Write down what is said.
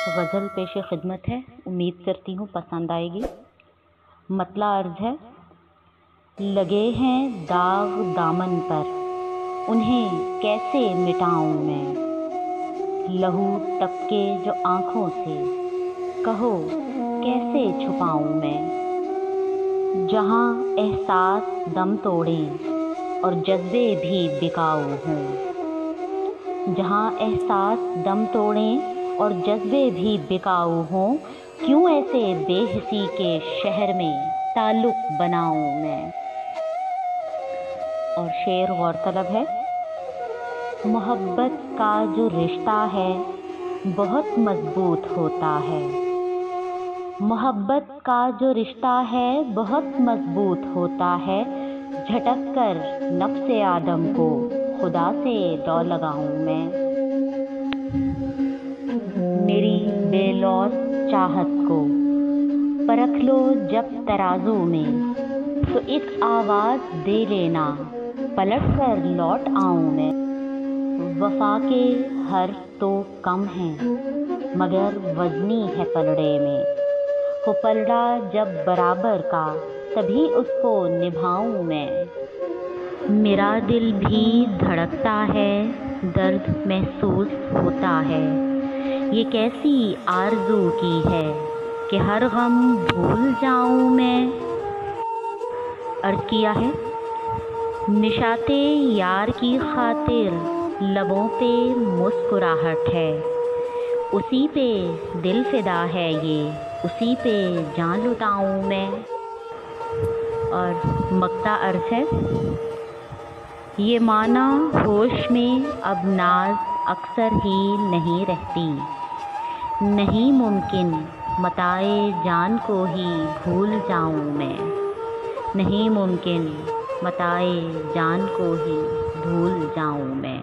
غزل پیش خدمت ہے، امید کرتی ہوں پسند آئے گی۔ مطلع عرض ہے: لگے ہیں داغ دامن پر، انہیں کیسے مٹاؤں میں، لہو ٹپکے جو آنکھوں سے، کہو کیسے چھپاؤں میں، جہاں احساس دم توڑیں اور جذبے بھی بکاؤ ہوں، جہاں احساس دم توڑیں اور جذبے بھی بکاؤ ہوں، کیوں ایسے بے حسی کے شہر میں تعلق بناؤں میں۔ اور شعر غور طلب ہے: محبت کا جو رشتہ ہے بہت مضبوط ہوتا ہے، محبت کا جو رشتہ ہے بہت مضبوط ہوتا ہے، جھٹک کر نفس آدم کو خدا سے لو لگاؤں میں۔ میری بے لوث چاہت کو پرکھ لو جب ترازو میں، تو ایک آواز دے لینا پلٹ کر لوٹ آؤں میں۔ وفا کے حرف تو کم ہیں مگر وزنی ہے پلڑے میں، ہو پلڑا جب برابر کا تبھی اس کو نبھاؤں میں۔ میرا دل بھی دھڑکتا ہے، درد محسوس ہوتا ہے، یہ کیسی آرزو کی ہے کہ ہر غم بھول جاؤں میں۔ عرض کیا ہے: نشاط یار کی خاطر لبوں پہ مسکراہٹ ہے، اسی پہ دل فدا ہے یہ، اسی پہ جاں لٹاؤں میں۔ اور مقطع عرض ہے: یہ مانا ہوش میں اب ناز اکثر ہی نہیں رہتی، نہیں ممکن متاع جان کو ہی بھول جاؤں میں، نہیں ممکن متاع جان کو ہی بھول جاؤں میں۔